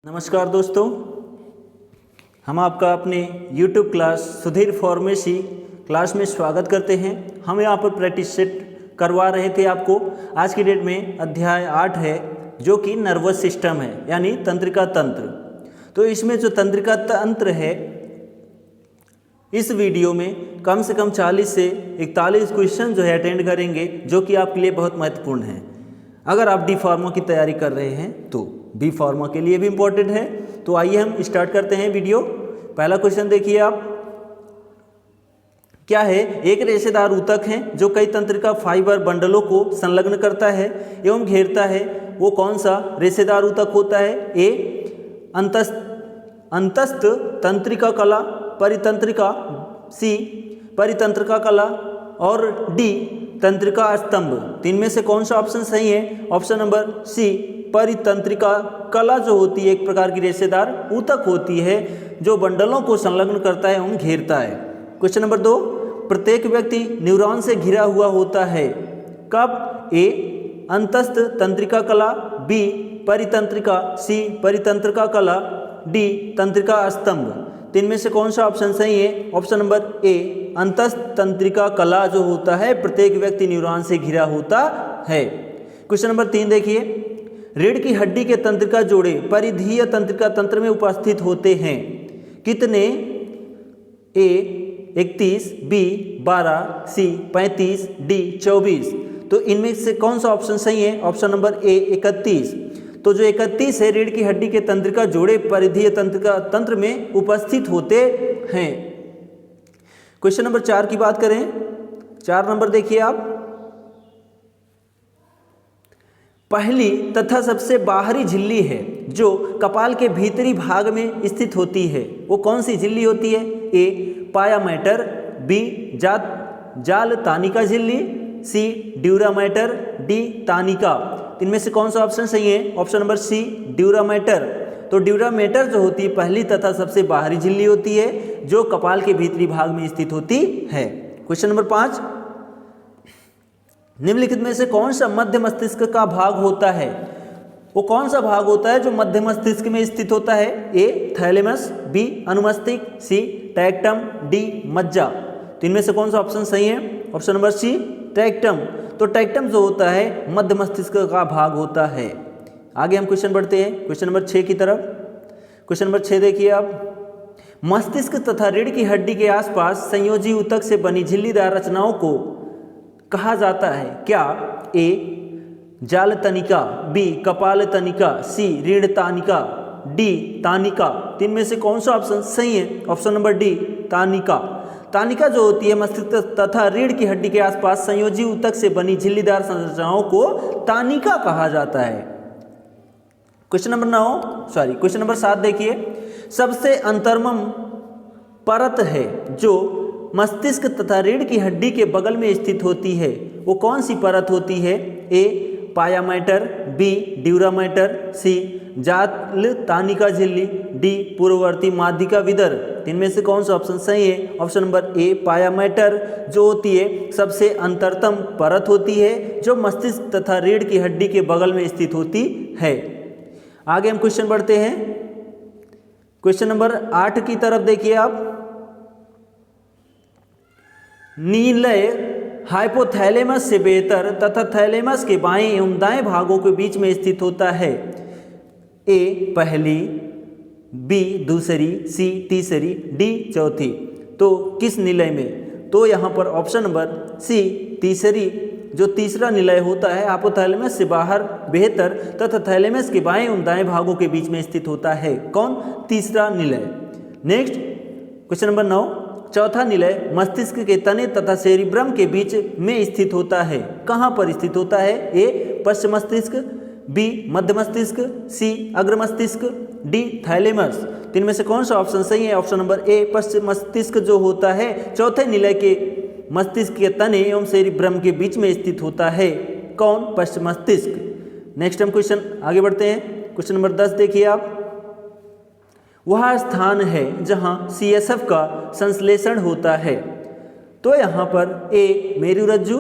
नमस्कार दोस्तों, हम आपका अपने YouTube class Sudhir pharmacy class में स्वागत करते हैं। हम यहाँ पर प्रैक्टिस सेट करवा रहे थे आपको। आज की डेट में अध्याय 8 है जो कि नर्वस सिस्टम है, यानी तंत्रिका तंत्र। तो इसमें जो तंत्रिका तंत्र है, इस वीडियो में कम से कम 40 से 41 क्वेश्चन जो है अटेंड करेंगे, जो कि आपके लिए बहुत महत्वपूर्ण है। अगर आप डी फार्मा की तैयारी कर रहे हैं तो बी फार्मा के लिए भी इम्पोर्टेंट है। तो आइए हम स्टार्ट करते हैं वीडियो। पहला क्वेश्चन देखिए आप, क्या है? एक रेशेदार ऊतक है जो कई तंत्रिका फाइबर बंडलों को संलग्न करता है एवं घेरता है। वो कौन सा रेशेदार ऊतक होता है? ए अंतस्थ तंत्रिका कला, परितंत्रिका, सी परितंत्रिका कला और डी तंत्रिका स्तंभ। तीन में से कौन सा ऑप्शन सही है? ऑप्शन नंबर सी परितंत्रिका कला जो होती है एक प्रकार की रेशेदार ऊतक होती है जो बंडलों को संलग्न करता है एवं घेरता है। क्वेश्चन नंबर 2, प्रत्येक व्यक्ति न्यूरॉन से घिरा हुआ होता है। कब? ए अंतस्थ तंत्रिका कला, बी परितंत्रिका, सी परितंत्रिका कला, डी तंत्रिका स्तंभ। तीन में से कौन सा ऑप्शन सही है? ऑप्शन नंबर ए अंतस्थ तंत्रिका कला जो होता है प्रत्येक व्यक्ति न्यूरॉन से घिरा होता है। क्वेश्चन नंबर 3 देखिए, रीढ़ की हड्डी के तंत्रिका जोड़े परिधीय तंत्रिका तंत्र में उपस्थित होते हैं। कितने? ए 31, बी 12, सी 35, डी 24। तो इनमें से कौन सा ऑप्शन सही है? ऑप्शन नंबर ए 31। तो जो 31 है, रीढ़ की हड्डी के तंत्रिका जोड़े परिधीय तंत्रिका तंत्र में उपस्थित होते हैं। क्वेश्चन नंबर 4 की बात करें, 4 नंबर देखिए आप, पहली तथा सबसे बाहरी झिल्ली है जो कपाल के भीतरी भाग में स्थित होती है। वो कौन सी झिल्ली होती है? ए पायामेटर, बी जाल तानिका झिल्ली, सी ड्यूरामेटर, डी तानिका। इनमें से कौन सा ऑप्शन सही है? Option number C dura mater. तो ड्यूरामेटर जो होती है पहली तथा सबसे बाहरी झिल्ली होती है जो कपाल के भीतरी भाग में स्थित होती है। क्वेश्चन नंबर 5, निम्नलिखित में से कौन सा मध्य मस्तिष्क का भाग होता है? वो कौन सा भाग होता है जो मध्य मस्तिष्क में स्थित होता है? ए थैलेमस, बी अनुमस्तिष्क, सी टैक्टम, डी मज्जा। तो इनमें से कौन सा ऑप्शन सही है? Option number C tectum. तो टैक्टम जो होता है मध्य मस्तिष्क का भाग होता है। आगे हम क्वेश्चन बढ़ते हैं क्वेश्चन नंबर 6 की तरफ। क्वेश्चन नंबर 6 देखिए आप, मस्तिष्क तथा रीढ़ की हड्डी के आसपास संयोजी ऊतक से बनी झिल्लीदार रचनाओं को कहा जाता है क्या? ए जाल तनिका, बी कपाल तनिका, सी रीढ़ तानिका, डी तानिका। तीन में से कौन सा ऑप्शन सही है? Option number D Tanika. Tanika जो होती है मस्तिष्क तथा रीढ़ की हड्डी के आसपास संयोजी ऊतक से बनी झिल्लीदार संरचनाओं को तानिका कहा जाता है। क्वेश्चन नंबर 7 देखिए, सबसे अंतर्मम परत है जो मस्तिष्क तथा रीढ़ की हड्डी के बगल में स्थित होती है। वो कौन सी परत होती है? ए पायामेटर, बी ड्यूरामेटर, सी जाल तानिका झिल्ली, डी पूर्ववर्ती माध्यिका विदर। इनमें से कौन सा ऑप्शन सही है? ऑप्शन नंबर ए पायामेटर जो होती है सबसे अंतरतम परत होती है जो मस्तिष्क तथा रीढ़ की हड्डी के बगल में स्थित होती है। आगे हम क्वेश्चन बढ़ते हैं क्वेश्चन नंबर 8 की तरफ देखिए आप, नीलय हाइपोथैलेमस से बेहतर तथा थैलेमस के बाएं एवं दाएं भागों के बीच में स्थित होता है। ए पहली, बी दूसरी, सी तीसरी, डी चौथी। तो किस निलय में? तो यहाँ पर ऑप्शन नंबर सी तीसरी, जो तीसरा निलय होता है हाइपोथैलेमस से बाहर बेहतर तथा थैलेमस के बाएं एवं दाएं भागों के बीच में स्थित होता है। कौन? तीसरा निलय। नेक्स्ट क्वेश्चन नंबर 9, चौथा निलय मस्तिष्क के तने तथा सेरिब्रम के बीच में स्थित होता है। कहाँ पर स्थित होता है? ए पश्च मस्तिष्क, बी मध्य मस्तिष्क, सी अग्र मस्तिष्क, डी थैलेमस। तीन में से कौन सा ऑप्शन सही है? ऑप्शन नंबर ए पश्च मस्तिष्क जो होता है चौथे निलय के मस्तिष्क के तने एवं सेरिब्रम के बीच में स्थित होता है। कौन? पश्च मस्तिष्क। नेक्स्ट हम क्वेश्चन आगे बढ़ते हैं क्वेश्चन नंबर 10 देखिए आप, वह स्थान है जहां CSF का संश्लेषण होता है। तो यहाँ पर ए मेरुरज्जु,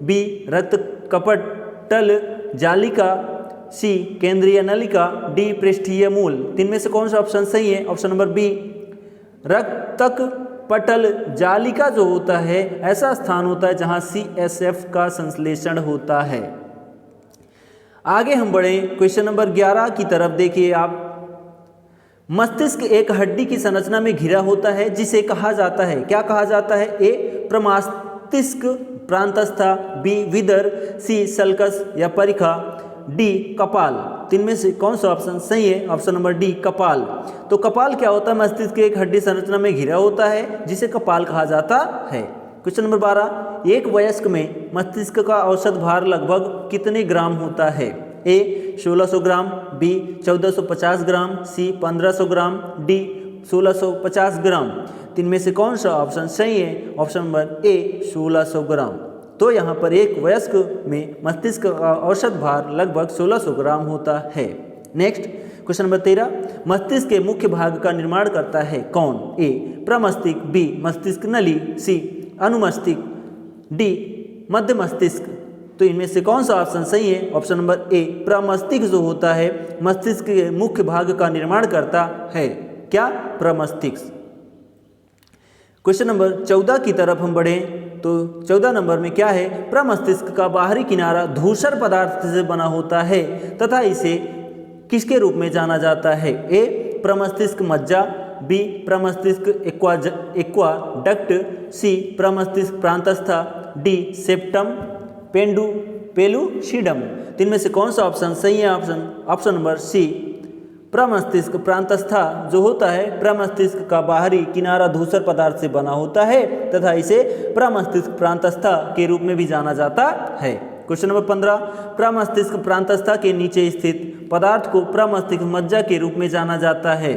बी रक्त कपटल जालिका, सी केंद्रीय नलिका, डी पृष्ठीय मूल। तीन में से कौन सा ऑप्शन सही है? ऑप्शन नंबर बी रक्तक पटल जालिका जो होता है ऐसा स्थान होता है जहां CSF का संश्लेषण होता है। आगे हम बढ़े क्वेश्चन नंबर 11 की तरफ। देखिए आप, मस्तिष्क एक हड्डी की संरचना में घिरा होता है जिसे कहा जाता है, क्या कहा जाता है? ए प्रमस्तिष्क प्रांतस्था, बी विदर, सी सल्कस या परिखा, डी कपाल। तीन में से कौन सा ऑप्शन सही है? ऑप्शन नंबर डी कपाल। तो कपाल क्या होता है? मस्तिष्क के एक हड्डी संरचना में घिरा होता है जिसे कपाल कहा जाता है। क्वेश्चन नंबर 12, एक वयस्क में मस्तिष्क का औसत भार लगभग कितने ग्राम होता है? ए 1600 ग्राम, बी 1450 ग्राम, सी 1500 ग्राम, डी 1650 ग्राम। तीन में से कौन सा ऑप्शन सही है? ऑप्शन नंबर ए 1600 ग्राम। तो यहाँ पर एक वयस्क में मस्तिष्क का औसत भार लगभग 1600 ग्राम होता है। नेक्स्ट क्वेश्चन नंबर 13, मस्तिष्क के मुख्य भाग का निर्माण करता है कौन? ए प्रमस्तिष्क, बी मस्तिष्क नली, सी अनुमस्तिष्क, डी मध्य मस्तिष्क। तो इनमें से कौन सा ऑप्शन सही है? ऑप्शन नंबर ए प्रमस्तिष्क जो होता है मस्तिष्क के मुख्य भाग का निर्माण करता है। क्या? प्रमस्तिष्क। क्वेश्चन नंबर 14 की तरफ हम बढ़े तो 14 नंबर में क्या है? प्रमस्तिष्क का बाहरी किनारा धूसर पदार्थ से बना होता है तथा इसे किसके रूप में जाना जाता है? ए प्रमस्तिष्क मज्जा, बी प्रमस्तिष्क एक्वाडक्ट, सी प्रमस्तिष्क प्रांतस्था, डी सेप्टम पेलुसिडम। तीन में से कौन सा ऑप्शन सही है? ऑप्शन नंबर सी प्रमस्तिष्क प्रांतस्था जो होता है प्रमस्तिष्क का बाहरी किनारा धूसर पदार्थ से बना होता है तथा इसे प्रमस्तिष्क प्रांतस्था के रूप में भी जाना जाता है। क्वेश्चन नंबर 15, प्रमस्तिष्क प्रांतस्था के नीचे स्थित पदार्थ को प्रमस्तिष्क मज्जा के रूप में जाना जाता है।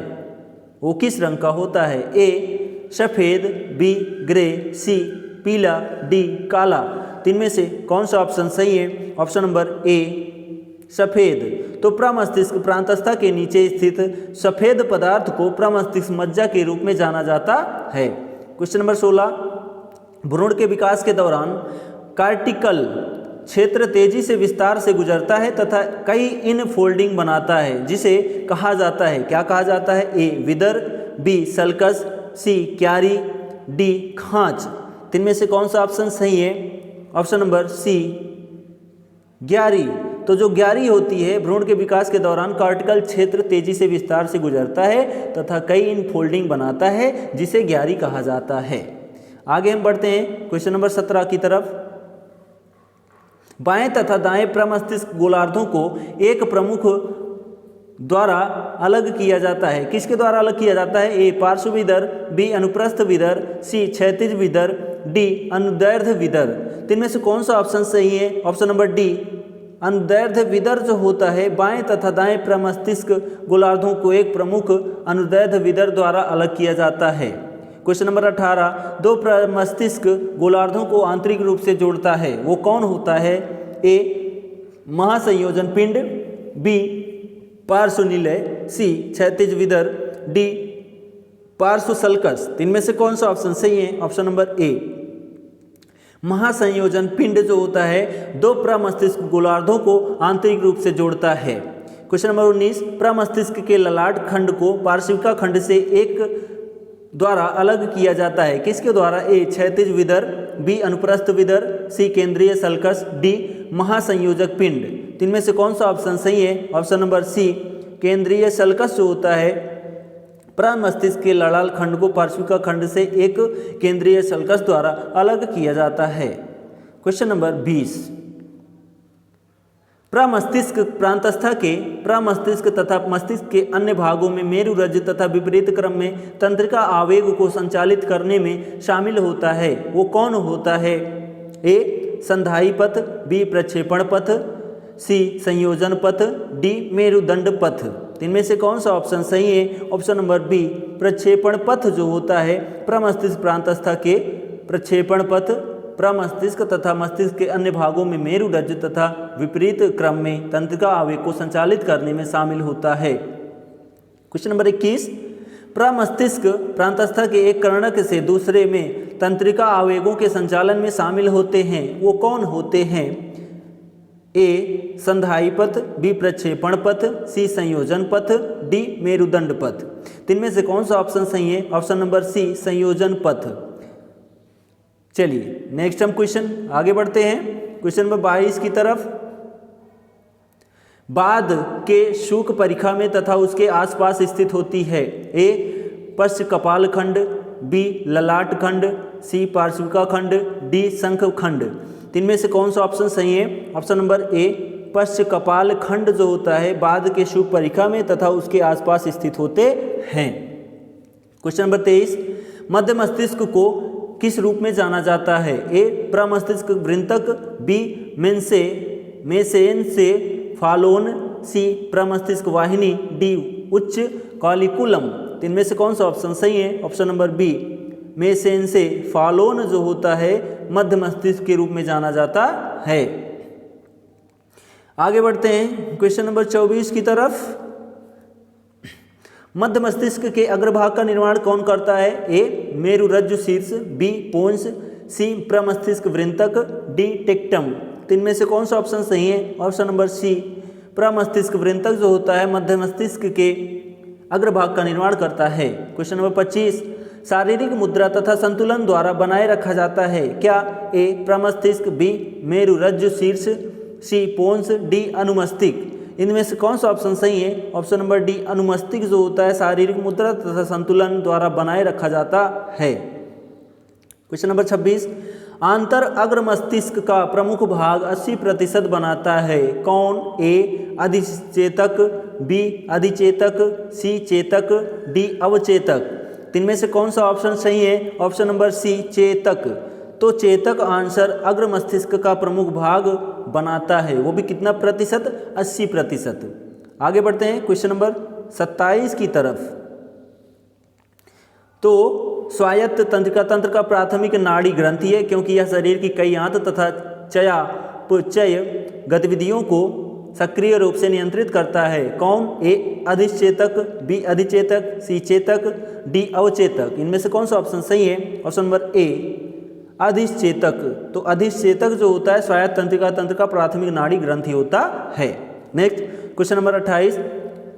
वो किस रंग का होता है? ए सफेद, बी ग्रे, सी पीला, डी काला। तीन में से कौन सा ऑप्शन सही है? ऑप्शन नंबर ए सफेद। तो प्रमस्तिष्क प्रांतस्था के नीचे स्थित सफेद पदार्थ को प्रमस्तिष्क मज्जा के रूप में जाना जाता है। क्वेश्चन नंबर 16, भ्रूण के विकास के दौरान कार्टिकल क्षेत्र तेजी से विस्तार से गुजरता है तथा कई इनफोल्डिंग बनाता है जिसे कहा जाता है, क्या कहा जाता है? ए विदर, बी सल्कस, सी क्यारी, डी खांच। तीन में से कौन सा ऑप्शन सही है? ऑप्शन नंबर सी ग्यारी। तो जो ग्यारी होती है भ्रूण के विकास के दौरान कार्टिकल क्षेत्र तेजी से विस्तार से गुजरता है तथा कई इनफोल्डिंग बनाता है जिसे ग्यारी कहा जाता है। आगे हम बढ़ते हैं क्वेश्चन नंबर 17 की तरफ। बाएं तथा दाएं प्रमस्तिष्क गोलार्धों को एक प्रमुख द्वारा अलग किया जाता है। किसके द्वारा अलग किया जाता है? ए पार्श्व विदर, बी अनुप्रस्थ विदर, सी क्षैतिज विदर, डी अनुदैर्ध्य विदर। तीन में से कौन सा ऑप्शन सही है? ऑप्शन नंबर डी अनुदैर्ध्य विदर जो होता है बाएं तथा दाएं प्रमस्तिष्क गोलार्धों को एक प्रमुख अनुदैर्ध्य विदर द्वारा अलग किया जाता है। क्वेश्चन नंबर 18, दो प्रमस्तिष्क गोलार्धों को आंतरिक रूप से जोड़ता है, वो कौन होता है? ए महासंयोजन पिंड, बी पार्श्वनिलय, सी क्षैतिज विदर, डी पार्श्व सल्कस। तीन में से कौन सा ऑप्शन सही है? ऑप्शन नंबर ए महासंयोजन पिंड जो होता है दो प्रमस्तिष्क गोलार्धों को आंतरिक रूप से जोड़ता है। क्वेश्चन नंबर 19, प्रमस्तिष्क के ललाट खंड को पार्श्विका खंड से एक द्वारा अलग किया जाता है। किसके द्वारा? ए क्षैतिज विदर, बी अनुप्रस्थ विदर, सी केंद्रीय सल्कस, डी महासंयोजक पिंड। तीन में से कौन सा ऑप्शन सही है? ऑप्शन नंबर सी केंद्रीय सल्कस जो होता है प्रमस्तिष्क के ललाट खंड को पार्श्विका खंड से एक केंद्रीय सल्कस द्वारा अलग किया जाता है। क्वेश्चन नंबर 20, प्रमस्तिष्क प्रांतस्था के प्रमस्तिष्क तथा मस्तिष्क के अन्य भागों में मेरुरज्जु तथा विपरीत क्रम में तंत्रिका आवेग को संचालित करने में शामिल होता है, वो कौन होता है? ए संधायी पथ, बी प्रक्षेपण पथ, सी संयोजन पथ, डी मेरुदंड पथ। तीन में से कौन सा ऑप्शन सही है? ऑप्शन नंबर बी प्रक्षेपण पथ जो होता है प्रमस्तिष्क प्रांतस्था के प्रक्षेपण पथ प्रमस्तिष्क तथा मस्तिष्क के अन्य भागों में मेरुरज्जु तथा विपरीत क्रम में तंत्रिका आवेग को संचालित करने में शामिल होता है। क्वेश्चन नंबर 21, प्रमस्तिष्क प्रांतस्था के एक कर्णक से दूसरे में तंत्रिका आवेगों के संचालन में शामिल होते हैं, वो कौन होते हैं? ए संधाई पथ, बी प्रक्षेपण पथ, सी संयोजन पथ, डी मेरुदंड पथ। तीन में से कौन सा ऑप्शन सही है? ऑप्शन नंबर सी संयोजन पथ। चलिए नेक्स्ट हम क्वेश्चन आगे बढ़ते हैं क्वेश्चन नंबर 22 की तरफ। बाद के शुक परिखा में तथा उसके आसपास स्थित होती है। ए पश्च कपाल खंड, बी ललाट खंड, सी पार्श्विका खंड, डी शंख खंड। तीन में से कौन सा ऑप्शन सही है? ऑप्शन नंबर ए पश्च कपाल खंड जो होता है बाद के शुक परिखा में तथा उसके आसपास स्थित होते हैं। क्वेश्चन नंबर 23, मध्य मस्तिष्क को किस रूप में जाना जाता है? ए प्रमस्तिष्क वृंतक, बी मेसेन से फालोन, सी प्रमस्तिष्क वाहिनी, डी उच्च कॉलिकुलम। तीन में से कौन सा ऑप्शन सही है? ऑप्शन नंबर बी मेसेन से फालोन जो होता है मध्य मस्तिष्क के रूप में जाना जाता है। आगे बढ़ते हैं क्वेश्चन नंबर 24 की तरफ। मध्य मस्तिष्क के अग्रभाग का निर्माण कौन करता है? ए मेरुरज्जु शीर्ष, बी पोन्स, सी प्रमस्तिष्क वृंतक, डी टेक्टम। तीन में से कौन सा ऑप्शन सही है? ऑप्शन नंबर सी प्रमस्तिष्क वृंतक जो होता है मध्य मस्तिष्क के अग्रभाग का निर्माण करता है। क्वेश्चन नंबर 25, शारीरिक मुद्रा तथा संतुलन द्वारा बनाए रखा जाता है क्या? ए प्रमस्तिष्क, बी मेरुरज्जु शीर्ष, सी पोन्स, डी अनुमस्तिष्क। इनमें से कौन सा ऑप्शन सही है? ऑप्शन नंबर डी अनुमस्तिष्क जो होता है शारीरिक मुद्रा तथा संतुलन द्वारा बनाए रखा जाता है। क्वेश्चन नंबर 26, आंतर अग्र मस्तिष्क का प्रमुख भाग 80% बनाता है कौन? ए अधिचेतक, बी अधिचेतक, सी चेतक, डी अवचेतक। तीन में से कौन सा ऑप्शन सही है? ऑप्शन नंबर सी चेतक। तो चेतक आंसर अग्र मस्तिष्क का प्रमुख भाग बनाता है, वो भी कितना प्रतिशत? 80%। आगे बढ़ते हैं क्वेश्चन नंबर 27 की तरफ। तो स्वायत्त तंत्रिका तंत्र का प्राथमिक नाड़ी ग्रंथि है क्योंकि यह शरीर की कई आंत तथा चयापचय गतिविधियों को सक्रिय रूप से नियंत्रित करता है कौन? ए अधिचेतक, बी अधिचेतक, सी चेतक, डी अवचेतक। इनमें से कौन सा ऑप्शन सही है? ऑप्शन नंबर ए अधिचेतक। तो अधिचेतक जो होता है स्वायत्त तंत्रिका तंत्र का प्राथमिक नाड़ी ग्रंथि होता है। नेक्स्ट क्वेश्चन नंबर 28,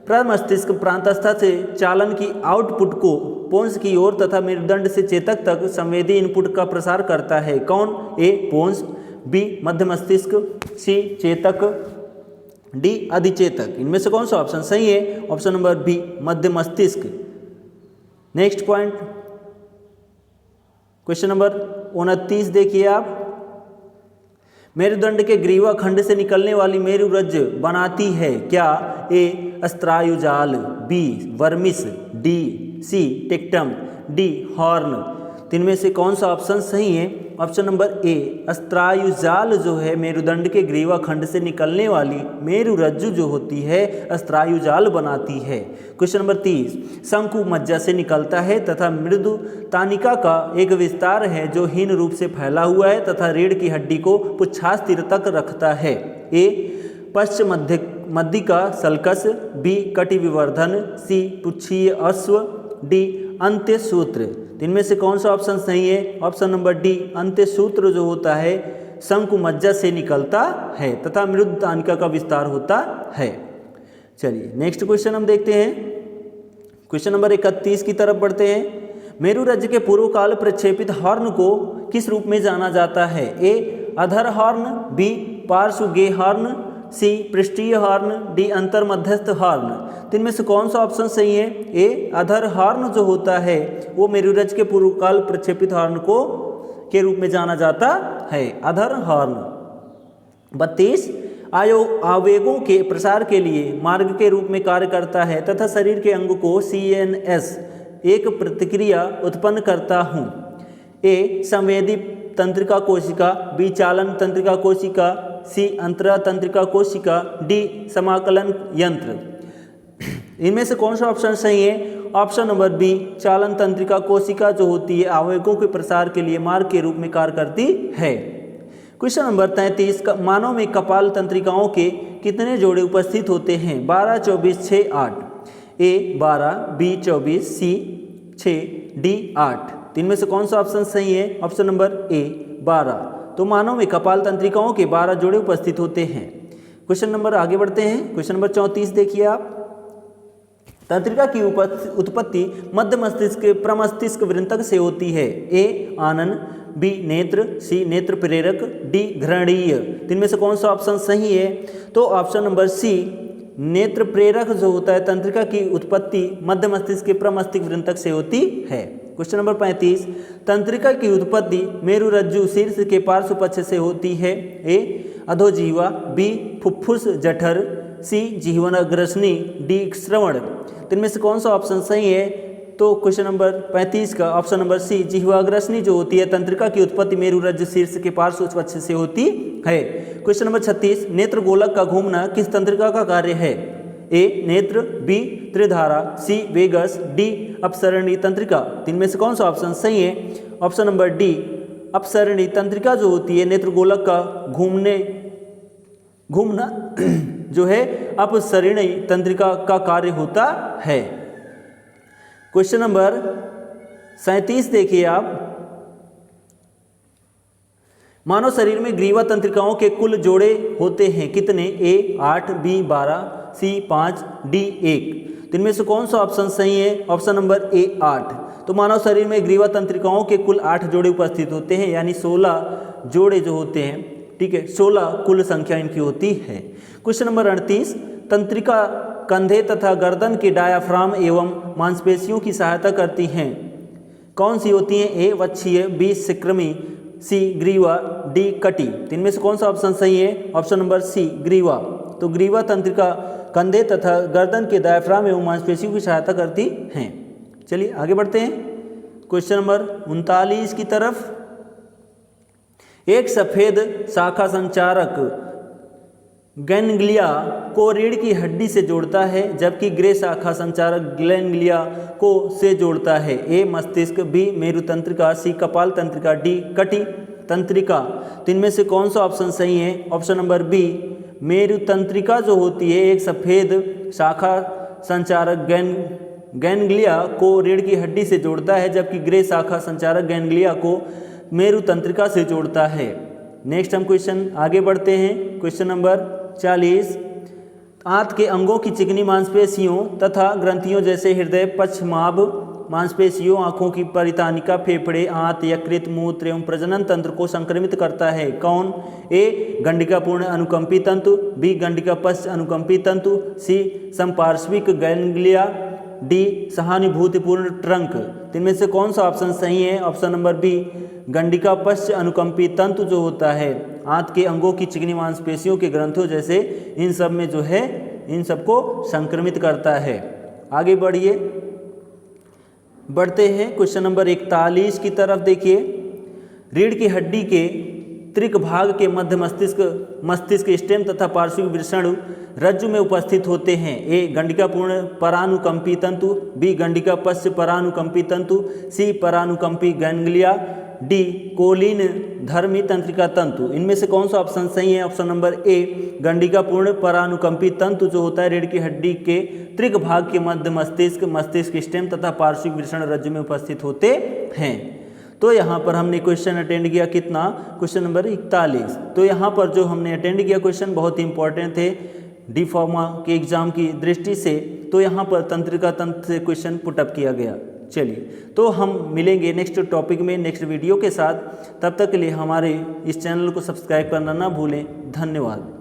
प्रमस्तिष्क प्रांतस्था से चालन की आउटपुट को पोन्स की ओर तथा मेरुदंड से चेतक तक संवेदी इनपुट का प्रसार करता है कौन? ए पोन्स, बी मध्य मस्तिष्क, सी चेतक, डी अधिचेतक। इनमें से कौन सा ऑप्शन सही है? ऑप्शन नंबर बी मध्य मस्तिष्क। नेक्स्ट पॉइंट क्वेश्चन नंबर 29 देखिए आप। मेरुदंड के ग्रीवा खंड से निकलने वाली मेरुरज्ज बनाती है क्या? ए अस्त्रायुजाल, B vermis, D C tectum, D horn. तीन में से कौन सा ऑप्शन सही है? ऑप्शन नंबर ए अस्त्रायुजाल जो है मेरुदंड के ग्रीवा खंड से निकलने वाली मेरुरज्जु जो होती है अस्त्रायुजाल बनाती है। क्वेश्चन नंबर 30, शंकु मज्जा से निकलता है तथा मृदु तानिका का एक विस्तार है जो हीन रूप से फैला हुआ है तथा रीढ़ की हड्डी को पुच्छास्थिर तक रखता है। ए पश्च मध्यिका सल्कस, बी कटि विवर्धन, सी पुच्छीय अश्व, डी अंत्य सूत्र। इनमें से कौन सा ऑप्शन सही है? ऑप्शन नंबर डी अंत्य सूत्र जो होता है शंकु मज्जा से निकलता है तथा मृदु तानिका का विस्तार होता है। चलिए नेक्स्ट क्वेश्चन हम देखते हैं क्वेश्चन नंबर 31 की तरफ बढ़ते हैं। मेरुरज्ज के पूर्व काल प्रक्षेपित हॉर्न को किस रूप में जाना जाता है? ए अधर हॉर्न, बी पार्श्वगेय हॉर्न, सी पृष्ठीय हॉर्न, डी अंतर मध्यस्थ हॉर्न। तीन में से कौन सा ऑप्शन सही है? ए अधर हॉर्न जो होता है वो मेरुरज्ज के पूर्वकाल प्रक्षेपित हॉर्न को के रूप में जाना जाता है, अधर हॉर्न। 32 आवेगों के प्रसार के लिए मार्ग के रूप में कार्य करता है तथा शरीर के अंग को CNS एक प्रतिक्रिया उत्पन्न करता हूँ। ए संवेदी तंत्रिका कोशिका, बी चालन तंत्रिका कोशिका, सी अंतरा तंत्रिका कोशिका, डी समाकलन यंत्र। इनमें से कौन सा ऑप्शन सही है? ऑप्शन नंबर बी चालन तंत्रिका कोशिका जो होती है आवेगों के प्रसार के लिए मार्ग के रूप में कार्य करती है। क्वेश्चन नंबर 33, मानव में कपाल तंत्रिकाओं के कितने जोड़े उपस्थित होते हैं? 12, 24, 6, 8। ए 12, बी 24, सी 6, डी 8। तीन में से कौन सा ऑप्शन सही है? ऑप्शन नंबर ए 12। तो मानव में कपाल तंत्रिकाओं के 12 जोड़े उपस्थित होते हैं। क्वेश्चन नंबर आगे बढ़ते हैं, क्वेश्चन नंबर 34 देखिए आप। तंत्रिका की उत्पत्ति मध्य मस्तिष्क के प्रमस्तिष्क वृंतक से होती है। ए आनन, बी नेत्र, सी नेत्र प्रेरक, डी घ्रणीय। इनमें से कौन सा ऑप्शन सही है? तो ऑप्शन नंबर सी नेत्र प्रेरक जो होता है, तंत्रिका की उत्पत्ति मध्य मस्तिष्क के प्रमस्तिष्क वृंतक से होती है। क्वेश्चन नंबर 35, तंत्रिका की उत्पत्ति मेरुरज्जु शीर्ष के पार्श्व पक्ष से होती है। ए अधोजीवा, बी फुफ्फुस जठर, सी जीवनाग्रसनी, डी श्रवण। इनमें से कौन सा ऑप्शन सही है? तो क्वेश्चन नंबर 35 का ऑप्शन नंबर सी जिह्वाग्रसनी जो होती है, तंत्रिका की उत्पत्ति मेरुरज्जु शीर्ष के पार्श्व पक्ष से होती है। क्वेश्चन नंबर 36, नेत्र गोलक का घूमना किस तंत्रिका का कार्य है? ए नेत्र, बी त्रिधारा, सी वेगस, डी अपसरणी तंत्रिका। इनमें से कौन सा ऑप्शन सही है? ऑप्शन नंबर डी अपसरणी तंत्रिका जो होती है, नेत्र गोलक का घूमना जो है अपसरणी तंत्रिका का कार्य होता है। क्वेश्चन नंबर 37 देखिए आप। मानव शरीर में ग्रीवा तंत्रिकाओं के कुल जोड़े होते हैं कितने? ए 8, बी 12, सी 5, डी 1। इनमें से कौन सा ऑप्शन सही है? ऑप्शन नंबर ए 8। तो मानव शरीर में ग्रीवा तंत्रिकाओं के कुल 8 जोड़े उपस्थित होते हैं, यानी 16 जोड़े जो होते हैं, ठीक है, 16 कुल संख्या इनकी होती है। क्वेश्चन नंबर 38, तंत्रिका कंधे तथा गर्दन के डायाफ्राम एवं मांसपेशियों की सहायता करती हैं, कौन सी होती हैं? ए वक्षीय, बी सिक्रमी, सी ग्रीवा, डी कटी। इनमें से कौन सा ऑप्शन सही है? ऑप्शन नंबर सी ग्रीवा। तो ग्रीवा तंत्रिका कंधे तथा गर्दन के डायाफ्राम एवं मांसपेशियों की सहायता करती हैं। चलिए आगे बढ़ते हैं क्वेश्चन नंबर 39 की तरफ। एक सफेद शाखा संचारक गैंग्लिया को रीढ़ की हड्डी से जोड़ता है, जबकि ग्रे शाखा संचारक गैंग्लिया को से जोड़ता है। ए मस्तिष्क, बी मेरु तंत्रिका, सी कपाल तंत्रिका, डी कटी तंत्रिका। तो इनमें से कौन सा ऑप्शन सही है? ऑप्शन नंबर बी मेरु तंत्रिका जो होती है, एक सफेद शाखा संचारक गैंग्लिया को रीढ़ की हड्डी से जोड़ता है, जबकि ग्रे शाखा संचारक गैंग्लिया को मेरु तंत्रिका से जोड़ता है। नेक्स्ट हम क्वेश्चन आगे बढ़ते हैं, क्वेश्चन नंबर 40। आंत के अंगों की चिकनी मांसपेशियों तथा ग्रंथियों जैसे हृदय, पक्षमाभ मांसपेशियों, आंखों की परितानिका, फेफड़े, आंत, यकृत, मूत्र एवं प्रजनन तंत्र को संक्रमित करता है। कौन? ए गंडिकापूर्ण अनुकंपी तंतु, बी गंडिका पश्च अनुकंपी तंतु, सी संपार्श्विक गैंग्लिया, डी सहानुभूतिपूर्ण ट्रंक। इनमें से कौन सा ऑप्शन सही है? ऑप्शन नंबर बी गंडिका पश्च अनुकंपी तंतु जो होता है, आंत के अंगों की चिकनी मांसपेशियों के ग्रंथों जैसे इन सब में जो है, इन सबको संक्रमित करता है। आगे बढ़ते हैं क्वेश्चन नंबर 41 की तरफ। देखिए, रीढ़ की हड्डी के त्रिक भाग के मध्य मस्तिष्क स्टेम तथा पार्श्विक वृषण रज्जु में उपस्थित होते हैं। ए गंडिकापूर्ण परानुकंपी तंतु, बी गंडिका पश्च परानुकंपी तंतु, सी परानुकंपी गैंग्लिया, डी कोलिन धर्मी तंत्रिका तंतु। इनमें से कौन सा ऑप्शन सही है? ऑप्शन नंबर ए गंडिकापूर्ण परानुकंपी तंतु जो होता है, रीढ़ की हड्डी के त्रिक भाग के मध्य मस्तिष्क स्टेम तथा पार्श्विक वृषण रज्जु में उपस्थित होते हैं। तो यहाँ पर हमने क्वेश्चन अटेंड किया कितना? Question number 41। तो यहाँ पर जो हमने अटेंड किया क्वेश्चन बहुत ही इंपॉर्टेंट थे डी फार्मा के एग्जाम की दृष्टि से। तो यहाँ पर तंत्रिका तंत्र से क्वेश्चन पुटअप किया गया। चलिए, तो हम मिलेंगे नेक्स्ट टॉपिक में नेक्स्ट वीडियो के साथ। तब तक के लिए हमारे इस चैनल को सब्सक्राइब करना ना भूलें। धन्यवाद।